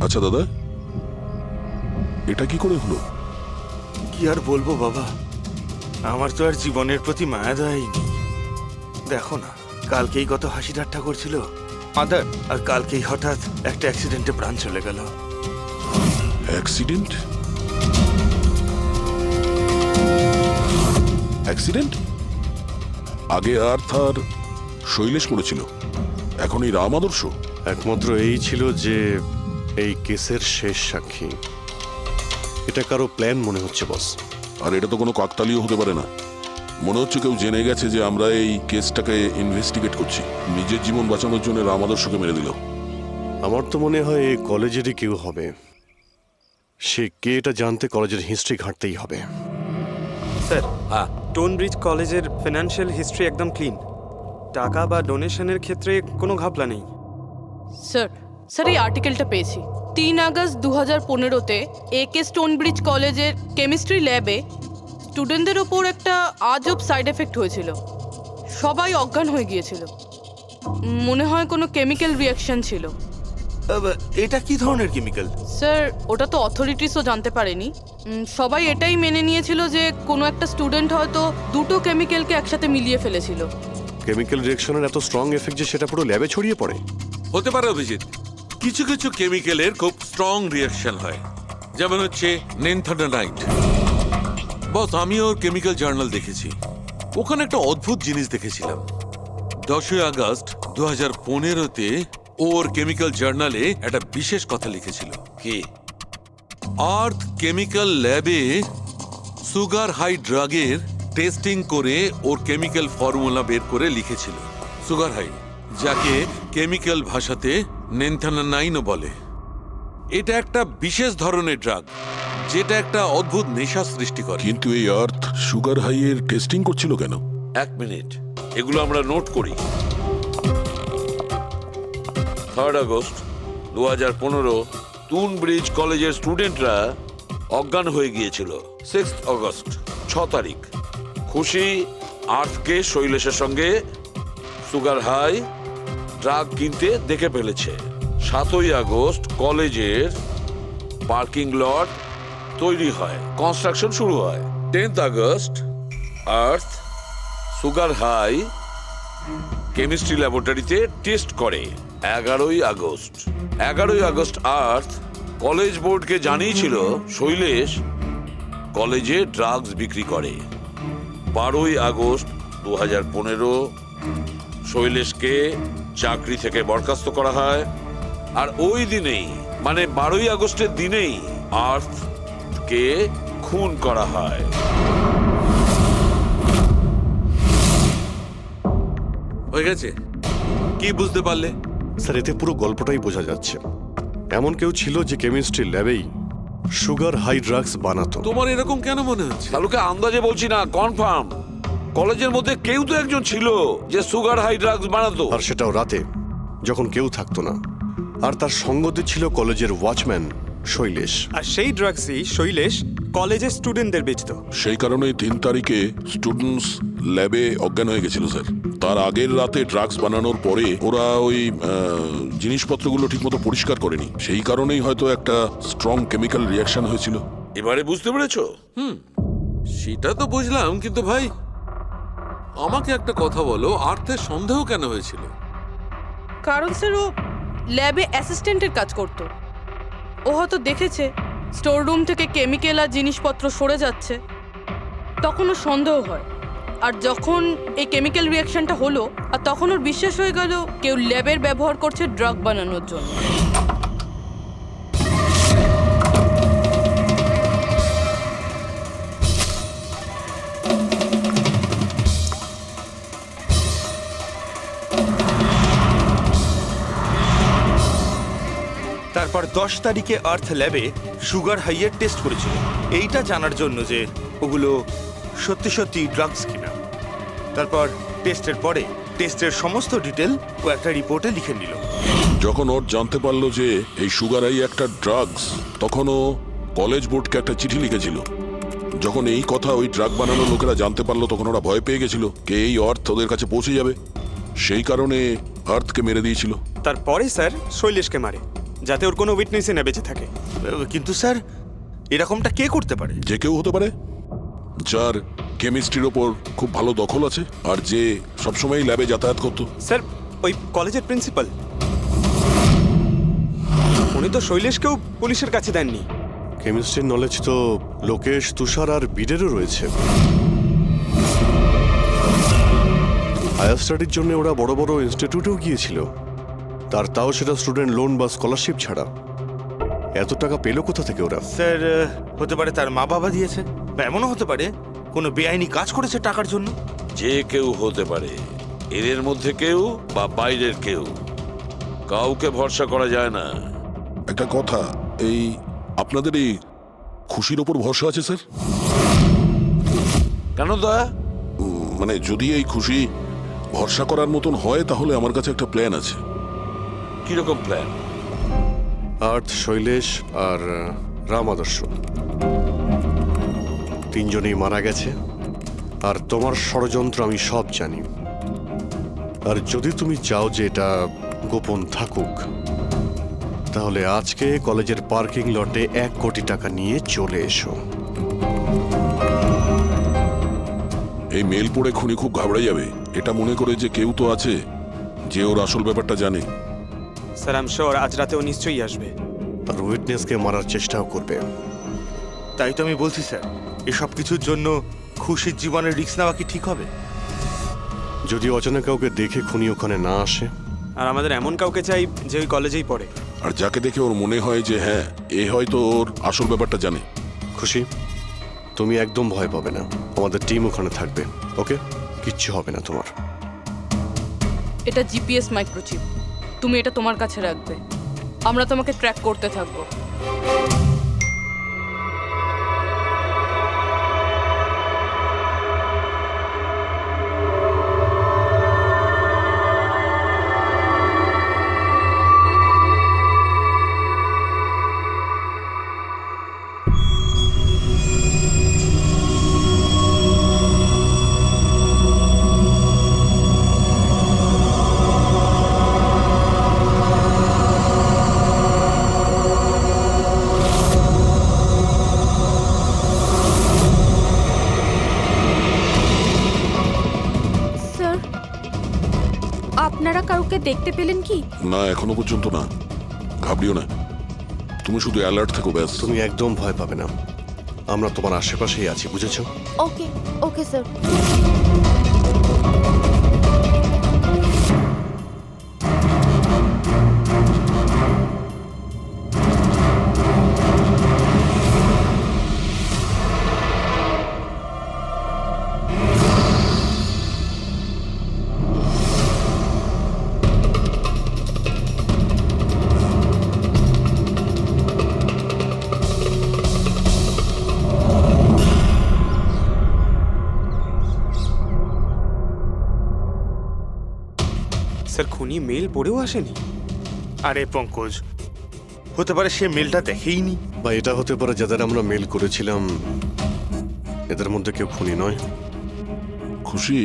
[SPEAKER 6] আচ্ছা দাদা, এটা কি করে হলো?
[SPEAKER 7] কি আর বলবো বাবা, আমার তো আর জীবনের প্রতি মায়া দয়াই নেই। দেখো না, কালকেই কত হাসি ঠাট্টা করছিল মাদার, আর কালকেই হঠাৎ একটা অ্যাক্সিডেন্টে প্রাণ চলে গেল।
[SPEAKER 6] অ্যাক্সিডেন্ট? অ্যাক্সিডেন্ট? আগে আর্থ আর শৈলেশ করেছিল, এখন এই রাম আদর্শ।
[SPEAKER 2] একমাত্র এই ছিল যে এই কেসের শেষ সাক্ষী। এটা কারো প্ল্যান মনে হচ্ছে বস।
[SPEAKER 6] আর এটা তো কোনো কাকতালীয় হতে পারে না। মনে হচ্ছে কেউ জেনে গেছে যে আমরা এই কেসটাকে ইনভেস্টিগেট করছি, নিজের জীবন বাঁচানোর জন্য রাম আদর্শকে মেরে দিল।
[SPEAKER 2] আমার তো মনে হয় এই কলেজেরই কেউ হবে। সে কে এটা জানতে কলেজের হিস্ট্রি ঘাঁটতেই হবে।
[SPEAKER 3] স্যার,
[SPEAKER 4] হ্যাঁ,
[SPEAKER 3] স্টোনব্রিজ কলেজের ফিনান্সিয়াল হিস্ট্রি একদম ক্লিন। টাকা বা ডোনেশনের ক্ষেত্রে কোনো ঘাপলা নেই।
[SPEAKER 1] স্যার স্যার এই আর্টিকেলটা পেয়েছি। 3 আগস্ট 2015-তে একে স্টোনব্রিজ কলেজের কেমিস্ট্রি ল্যাবে স্টুডেন্টদের ওপর একটা আজব সাইড এফেক্ট হয়েছিল। সবাই অজ্ঞান হয়ে গিয়েছিল। মনে হয় কোনো কেমিক্যাল রিয়াকশন ছিল।
[SPEAKER 7] এটা কি ধরনের কেমিক্যাল?
[SPEAKER 1] স্যার ওটা তো অথরিটিসও জানতে পারেনি। সবাই এটাই মেনে নিয়েছিল যে কোনো একটা স্টুডেন্ট হয়তো দুটো কেমিক্যালকে একসাথে মিলিয়ে ফেলেছিল।
[SPEAKER 2] কেমিক্যাল রিয়েকশনের এত স্ট্রং এফেক্ট যে সেটা পুরো ল্যাবে ছড়িয়ে পড়ে।
[SPEAKER 9] হতে পারে অভিজিৎ, কিছু কিছু কেমিক্যালের খুব স্ট্রং রিয়াকশন হয়, যেমন হচ্ছে নেনথাডানাইট। বস, আমি ওর কেমিক্যাল জার্নাল দেখেছি, ওখানে একটা অদ্ভুত জিনিস দেখেছিলাম। 10ই আগস্ট 2015-তে ওর কেমিক্যাল জার্নালে একটা বিশেষ কথা লিখেছিল।
[SPEAKER 4] কি?
[SPEAKER 9] আর্থ কেমিক্যাল ল্যাবে সুগার হাই ড্রাগের টেস্টিং করে ওর কেমিক্যাল ফর্মুলা বের করে লিখেছিল সুগার হাই, যাকে কেমিক্যাল ভাষাতে নেনথানানাইনও বলে। এটা একটা বিশেষ ধরনের ড্রাগ, যেটা একটা অদ্ভুত নেশা সৃষ্টি করে।
[SPEAKER 6] কিন্তু এই আর্থ সুগার হাইয়ের টেস্টিং করছিল কেন?
[SPEAKER 4] 1 মিনিট, এগুলো আমরা নোট করি। 3 আগস্ট 2015 তুন ব্রিজ কলেজের স্টুডেন্টরা অজ্ঞান হয়ে গিয়েছিল। 6 আগস্ট 6 তারিখ খুশি আর্থকে শৈলেশের সঙ্গে সুগার হাই ড্রাগ কিনতে দেখে ফেলেছে। 7ই আগস্ট কলেজের পার্কিং লট তৈরি হয়, কনস্ট্রাকশন শুরু হয়। 10th আগস্ট আর্থ সুগার হাই কেমিস্ট্রি ল্যাবরেটরিতে টেস্ট করে। 11ই আগস্ট আর্থ কলেজ বোর্ডকে জানিয়েছিল শৈলেশ কলেজে ড্রাগস বিক্রি করে। 12ই আগস্ট 2015 শৈলেশকে চাকরি থেকে বরখাস্ত করা হয়। আর ওই দিনেই, মানে 12ই আগস্টের দিনেই আর্থকে খুন করা হয়।
[SPEAKER 9] হয়ে গেছে? কি বুঝতে পারলে?
[SPEAKER 2] স্যার এতে পুরো গল্পটাই বোঝা যাচ্ছে। এমন কেউ ছিল যে কেমিস্ট্রি ল্যাবেই সুগার হাই ড্রাগস বানাতো।
[SPEAKER 9] তোমার এরকম কেন মনে হচ্ছে?
[SPEAKER 4] তাহলে আন্দাজে বলছি না, কনফার্ম কলেজের মধ্যে কেউ তো একজন ছিল যে সুগার হাই ড্রাগস বানাতো।
[SPEAKER 2] আর সেটাও রাতে, যখন কেউ থাকতো না। আর তার সঙ্গতে ছিল কলেজের ওয়াচম্যান শৈলেশ।
[SPEAKER 3] আর সেই ড্রাগসই শৈলেশ কলেজের স্টুডেন্টদের বেচতো।
[SPEAKER 6] সেই কারণেই 3 তারিখে স্টুডেন্টস ল্যাবে অজ্ঞান হয়ে গেছিল স্যার। তার আগের রাতে ড্রাগস বানানোর পরে ওরা ওই জিনিসপত্রগুলো ঠিকমতো পরিষ্কার করেনি, সেই কারণেই হয়তো একটা স্ট্রং কেমিক্যাল রিয়াকশন হয়েছিল।
[SPEAKER 4] এবারে বুঝতে পেরেছো?
[SPEAKER 9] সেটা তো বুঝলাম, কিন্তু ভাই আমাকে একটা কথা বলো, আর্থের সন্দেহ কেন হয়েছিল?
[SPEAKER 1] কারণ স্যার ও ল্যাবে অ্যাসিস্ট্যান্টের কাজ করত। ও হয়তো দেখেছে স্টোর রুম থেকে কেমিক্যাল আর জিনিসপত্র সরে যাচ্ছে, তখন ওর সন্দেহ হয়। আর যখন এই কেমিক্যাল রিয়াকশনটা হলো, আর তখন ওর বিশ্বাস হয়ে গেল কেউ ল্যাবের ব্যবহার করছে ড্রাগ বানানোর জন্য।
[SPEAKER 7] তারপর 10 তারিখে আর্থ ল্যাবে সুগার হাইয়ের টেস্ট করেছিল, এইটা জানার জন্য যে ওগুলো সত্যি সত্যি ড্রাগস কিনা। তারপর টেস্টের পরে টেস্টের সমস্ত ডিটেল ও একটা রিপোর্টে লিখে নিল।
[SPEAKER 6] যখন ওর জানতে পারলো যে এই সুগার হাই একটা ড্রাগস, তখন ও কলেজ বোর্ডকে একটা চিঠি লিখেছিল। যখন এই কথা ওই ড্রাগ বানানোর লোকেরা জানতে পারলো, তখন ওরা ভয় পেয়ে গেছিল কে এই আর্থ ওদের কাছে পৌঁছে যাবে, সেই কারণে আর্থকে মেরে দিয়েছিল।
[SPEAKER 3] তারপরে স্যার শৈলেশকে মারে, যাতে ওর কোনো উইটনেসই না বেঁচে থাকে।
[SPEAKER 7] কিন্তু স্যার এরকমটা কে করতে পারে?
[SPEAKER 6] যে কেউ হতে পারে, যার কেমিস্ট্রির ওপর খুব ভালো দখল আছে আর যে সবসময় ল্যাবে যাতায়াত করতো।
[SPEAKER 3] স্যার ওই কলেজের প্রিন্সিপাল, উনি তো শৈলেশকেও পুলিশের কাছে দেননি।
[SPEAKER 2] কেমিস্ট্রির নলেজ তো লোকেশ, তুষার আর বীরেরও রয়েছে। হায়ার স্টাডির জন্য ওরা বড় বড় ইনস্টিটিউটেও গিয়েছিল, তাও সেটা স্টুডেন্ট লোন বা স্কলারশিপ ছাড়া। এত টাকা পেলো কোথা থেকে ওরা?
[SPEAKER 7] স্যার হতে পারে তার মা বাবা দিয়েছে, বা এমনও হতে পারে কোনো বেআইনি কাজ করেছে টাকার জন্য।
[SPEAKER 4] যে কেউ হতে পারে, এদের মধ্যে কেউ বা বাইরের কেউ, কাউকে ভরসা করা যায় না।
[SPEAKER 6] একটা কথা, এই আপনাদের এই খুশির ওপর ভরসা আছে স্যার?
[SPEAKER 4] কেন দা?
[SPEAKER 6] মানে যদি এই খুশি ভরসা করার মতন হয়, তাহলে আমার কাছে একটা প্ল্যান আছে।
[SPEAKER 4] কিরকম প্ল্যান?
[SPEAKER 2] আর্থ, শৈলেশ আর রাম আদর্শ তিনজনেই মারা গেছে, আর তোমার ষড়যন্ত্র আমি সব জানি। আর যদি তুমি চাও যে এটা গোপন থাকুক, তাহলে আজকে কলেজের পার্কিং লটে 1 কোটি টাকা নিয়ে চলে এসো।
[SPEAKER 6] এই মেল পড়ে খুনি খুব ঘাবড়ে যাবে, এটা মনে করে যে কেউ তো আছে যে ওর আসল ব্যাপারটা জানে।
[SPEAKER 3] স্যার আই এম শিওর আজ রাতে ও নিশ্চয়ই আসবে।
[SPEAKER 2] আর উইটনেসকে মারার চেষ্টাও করবে।
[SPEAKER 7] তাই তো আমি বলছি স্যার, এসব কিছুর জন্য খুশির জীবনের রিস্ক নেওয়া কি ঠিক হবে?
[SPEAKER 2] যদি অজানা কাউকে দেখে খুনি ওখানে না আসে।
[SPEAKER 3] আর আমাদের এমন কাউকে চাই যে ওই কলেজেই পড়ে।
[SPEAKER 6] আর যাকে দেখে ওর মনে হয় যে হ্যাঁ এ হয়তো ওর আসল ব্যাপারটা জানে।
[SPEAKER 2] খুশি, তুমি একদম ভয় পাবে না, আমাদের টিম ওখানে থাকবে। ওকে, কিচ্ছু হবে না তোমার।
[SPEAKER 1] এটা জিপিএস মাইক্রোচিপ, তুমি এটা তোমার কাছে রাখবে, আমরা তোমাকে ট্র্যাক করতে থাকবো।
[SPEAKER 10] স্যার, আপনারা কাউকে দেখতে পেলেন কি?
[SPEAKER 6] না এখনো পর্যন্ত না, ঘাবড়িও না, তুমি শুধু অ্যালার্ট থেকো ব্যাস।
[SPEAKER 2] তুমি একদম ভয় পাবে না, আমরা তোমার আশেপাশেই আছি, বুঝেছো?
[SPEAKER 10] ওকে ওকে স্যার।
[SPEAKER 3] স্যার খুনি মেল পড়েও আসেনি?
[SPEAKER 7] আরে পঙ্কজ, হতে পারে সে মেলটা দেখেইনি।
[SPEAKER 2] বা এটা হতে পারে যাদের আমরা মেল করেছিলাম এদের মধ্যে কেউ খুনি নয়।
[SPEAKER 6] খুশি,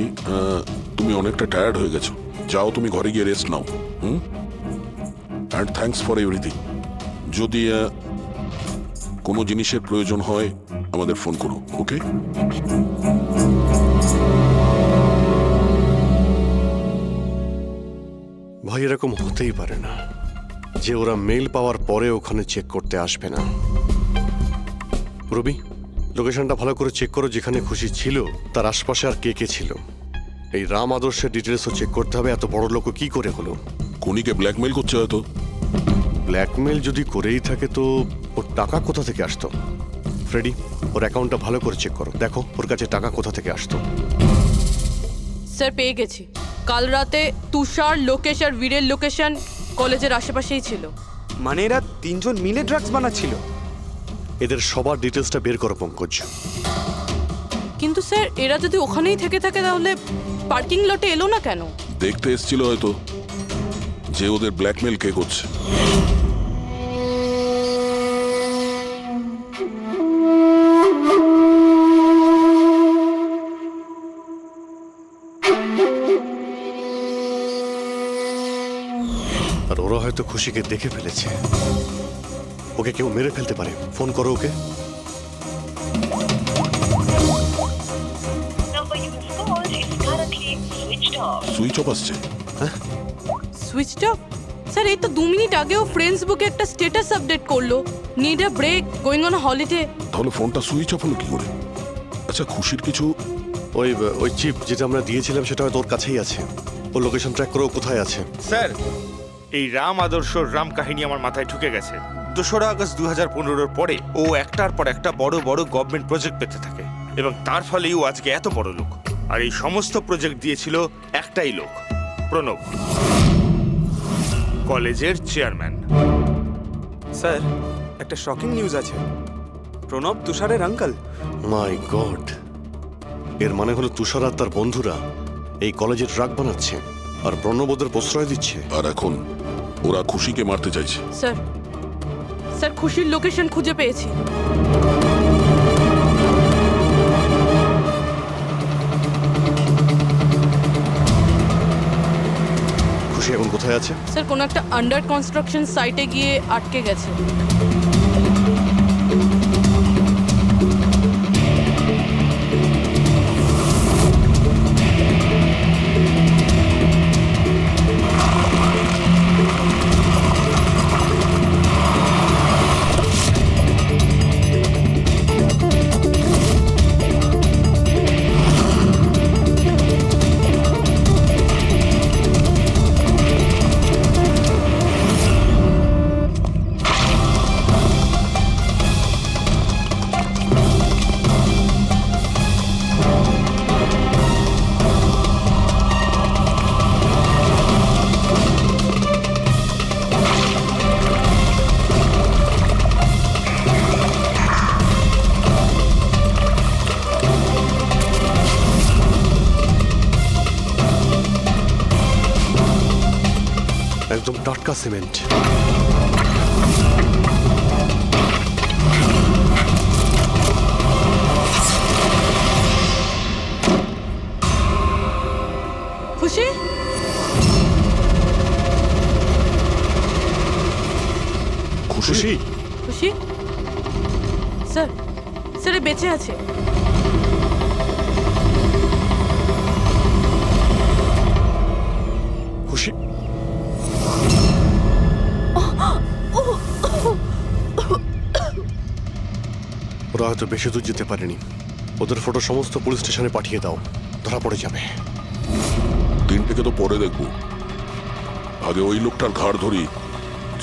[SPEAKER 6] তুমি অনেকটা টায়ার্ড হয়ে গেছো, যাও তুমি ঘরে গিয়ে rest now. And thanks for everything. যদি কোনো জিনিসের প্রয়োজন হয় আমাদের ফোন করো, ওকে?
[SPEAKER 2] ভাই এরকম হতেই পারে না যে ওরা মেল পাওয়ার পরে ওখানে চেক করতে আসবে না। রবি, লোকেশনটা ভালো করে চেক করো, যেখানে খুশি ছিল তার আশপাশে আর কে কে ছিল। এই রাম আদর্শের ডিটেলসও চেক করতে হবে, এত বড় লোক কি করে হলো।
[SPEAKER 6] খুনিকে ব্ল্যাকমেল করছে হয়তো।
[SPEAKER 2] ব্ল্যাকমেল যদি করেই থাকে তো ওর টাকা কোথা থেকে আসতো? ফ্রেডি, ওর অ্যাকাউন্টটা ভালো করে চেক করো, দেখো ওর কাছে টাকা কোথা থেকে আসতো।
[SPEAKER 1] স্যার পেয়ে গেছি, কাল রাতে তুষার, লোকেশ আর বীরের লোকেশন কলেজের আশেপাশেই ছিল।
[SPEAKER 3] মানে এরা তিনজন মিলে ড্রাগস বানাচ্ছিল?
[SPEAKER 2] এদের সবার ডিটেলসটা বের করো পঙ্কজ।
[SPEAKER 1] কিন্তু স্যার এরা যদি ওখানেই থেকে থাকে তাহলে পার্কিং লটে এলো না কেন?
[SPEAKER 6] দেখতে এসেছিল হয়তো যে ওদের ব্ল্যাকমেল কে করছে।
[SPEAKER 2] আর ওরা হয়তো খুশিকে দেখে ফেলেছে, ওকে কেউ মেরে ফেলতে পারে। ফোন করো ওকে।
[SPEAKER 6] সুইচ অফ আসছে।
[SPEAKER 1] Switched off? স্যার এই তো 2 মিনিট আগেও ফ্রেন্ডসবুকে একটা স্ট্যাটাস আপডেট করলো, need a break, going on holiday.
[SPEAKER 6] তাহলে ফোনটা সুইচ অফ হলো কি করে? আচ্ছা খুশির কিছু
[SPEAKER 2] ওই চিপ যেটা আমরা দিয়েছিলাম সেটা হয়তো ওর কাছেই আছে। ও লোকেশন ট্র্যাক করো কোথায় আছে।
[SPEAKER 7] স্যার, এই রাম আদর্শর রাম কাহিনী আমার মাথায় ঢুকে গেছে। 2রা আগস্ট 2015-র পরে ও একটার পর একটা বড় বড় গভর্নমেন্ট প্রজেক্ট পেতে থাকে এবং তার ফলেই ও আজকে এত বড় লোক। আর এই সমস্ত প্রজেক্ট দিয়েছিল একটাই লোক, প্রণব, কলেজের চেয়ারম্যান।
[SPEAKER 3] স্যার একটা শকিং নিউজ আছে, প্রণব তুষারের আঙ্কেল।
[SPEAKER 2] মাই গড, এর মানে হলো তুষার আর তার বন্ধুরা এই কলেজে ড্রাগ বানাচ্ছে আর প্রণব ওদের প্রশ্রয় দিচ্ছে।
[SPEAKER 6] আর এখন ওরা খুশিকে মারতে চাইছে।
[SPEAKER 1] স্যার, স্যার খুশির লোকেশন খুঁজে পেয়েছি।
[SPEAKER 2] খুশি এখন এখন কোথায় আছে?
[SPEAKER 1] স্যার কোনো একটা আন্ডার কনস্ট্রাকশন সাইটে গিয়ে আটকে গেছে।
[SPEAKER 2] একদম টাটকা সিমেন্ট।
[SPEAKER 1] খুশি?
[SPEAKER 2] খুশি?
[SPEAKER 1] খুশি? স্যার, স্যার এ বেঁচে আছে।
[SPEAKER 2] খুশি? ওরা হয়তো বেশি দূর যেতে পারেনি। ওদের ফটো সমস্ত পুলিশ স্টেশনে পাঠিয়ে দাও, ধরা পড়ে যাবে।
[SPEAKER 6] তিনটেকে তো পরে দেখবো, আগে ওই লোকটার ঘাড় ধরি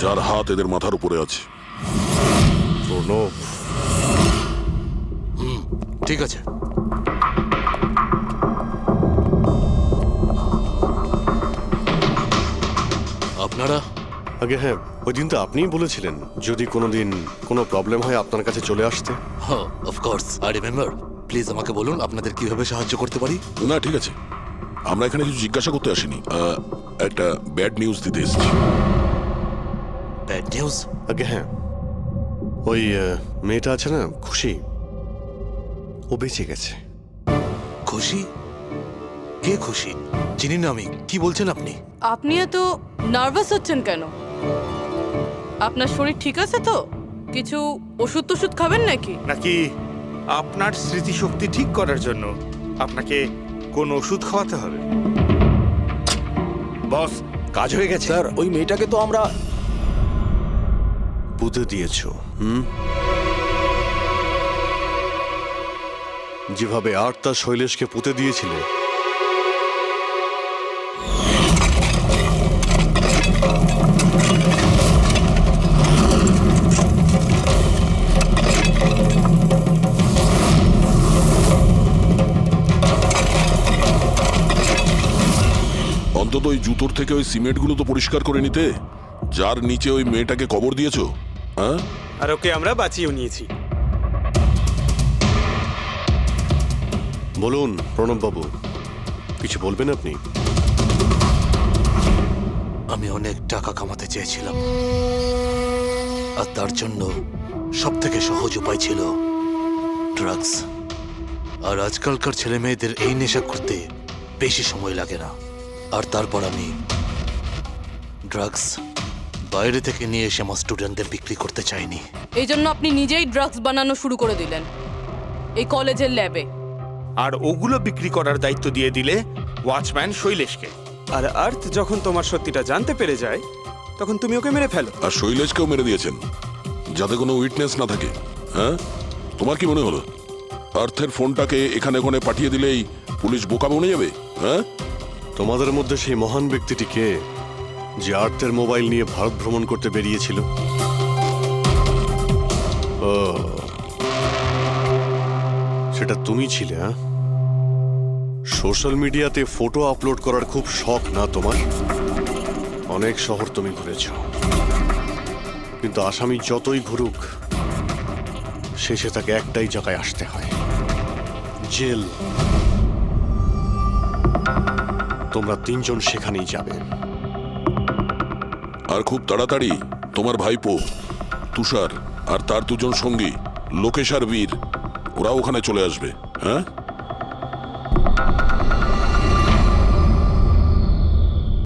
[SPEAKER 6] যার হাত এদের মাথার উপরে আছে।
[SPEAKER 2] প্রণব,
[SPEAKER 8] ঠিক আছে। আপনারা?
[SPEAKER 2] আগে হ্যাঁ, ওই দিন তো আপনিই বলেছিলেন যদি কোনোদিন কোনো প্রবলেম হয় আপনার কাছে চলে আসতে।
[SPEAKER 8] হ্যাঁ, অফকোর্স আই রিমেম্বার। প্লিজ আমাকে বলুন আপনাদের কিভাবে সাহায্য করতে পারি।
[SPEAKER 6] না ঠিক আছে, আমরা এখানে কিছু জিজ্ঞাসা করতে আসিনি, একটা ব্যাড নিউজ দিতে এসেছি।
[SPEAKER 8] Bad news?
[SPEAKER 2] আগে হ্যাঁ, ওই মেয়েটা আছে না খুশি, ও বেঁচে গেছে।
[SPEAKER 8] খুশি? কে খুশি? চিনি না আমি। কি বলছেন আপনি?
[SPEAKER 1] আপনি এত নার্ভাস হচ্ছেন কেন? আপনার শরীর ঠিক আছে তো? কিছু ওষুধ টষুধ খাবেন নাকি?
[SPEAKER 7] নাকি আপনার স্মৃতিশক্তি ঠিক করার জন্য আপনাকে কোন ওষুধ খাওয়াতে হবে? বস, কাজ হয়ে গেছে।
[SPEAKER 5] স্যার, ওই মেয়েটাকে তো আমরা
[SPEAKER 2] পুঁতে দিয়েছো। যেভাবে আর্তা শৈলেশকে পুঁতে দিয়েছিলে,
[SPEAKER 6] অন্তত ওই জুতোর থেকে ওই সিমেন্টগুলো তো পরিষ্কার করে নিতে, যার নিচে ওই মেয়েটাকে কবর দিয়েছো। হ্যাঁ,
[SPEAKER 3] আর ওকে আমরা বাঁচিয়েও নিয়েছি।
[SPEAKER 2] বলুন প্রণব বাবু, কিছু বলবেন আপনি?
[SPEAKER 8] আমি অনেক টাকা কামাতে চেয়েছিলাম, আর তার জন্য সব থেকে সহজ উপায় ছিল ড্রাগস। আর আজকালকার ছেলে মেয়েদের এই নেশা করতে বেশি সময় লাগে না। আর তারপর আমি ড্রাগস বাইরে থেকে নিয়ে এসে আমার স্টুডেন্টদের বিক্রি করতে চাইনি।
[SPEAKER 1] এই জন্য আপনি নিজেই ড্রাগস বানানো শুরু করে দিলেন এই কলেজের ল্যাবে।
[SPEAKER 7] আর ওগুলো বিক্রি করার দায়িত্ব দিয়ে দিলে ওয়াচম্যান শৈলেশকে।
[SPEAKER 3] আর আর্থ যখন তোমার সত্যিটা জানতে পেরে যায়, তখন তুমি ওকে মেরে ফেলো।
[SPEAKER 6] আর শৈলেশকেও মেরে দিয়েছেন যাতে কোনো উইটনেস না থাকে। হ্যাঁ, তোমার কি মনে হলো আর্থের ফোনটাকে এখানে ওখানে পাঠিয়ে দিলেই পুলিশ বোকা বনে যাবে? হ্যাঁ,
[SPEAKER 2] তোমাদের মধ্যে সেই মহান ব্যক্তিটি কে যে আর্থের মোবাইল নিয়ে ভারত ভ্রমণ করতে বেরিয়েছিল? ও, সেটা তুমি ছিলে? হ্যাঁ, সোশ্যাল মিডিয়াতে ফটো আপলোড করার খুব শখ না তোমার? অনেক শহর তুমি ঘুরেছ, কিন্তু আসামি যতই ঘুরুক শেষে তাকে একটাই জায়গায় আসতে হয়, জেল। তোমরা তিনজন সেখানেই যাবে।
[SPEAKER 6] আর খুব তাড়াতাড়ি তোমার ভাইপো তুষার আর তার দুজন সঙ্গী লোকেশ আর বীর, ওরা ওখানে চলে আসবে। হ্যাঁ,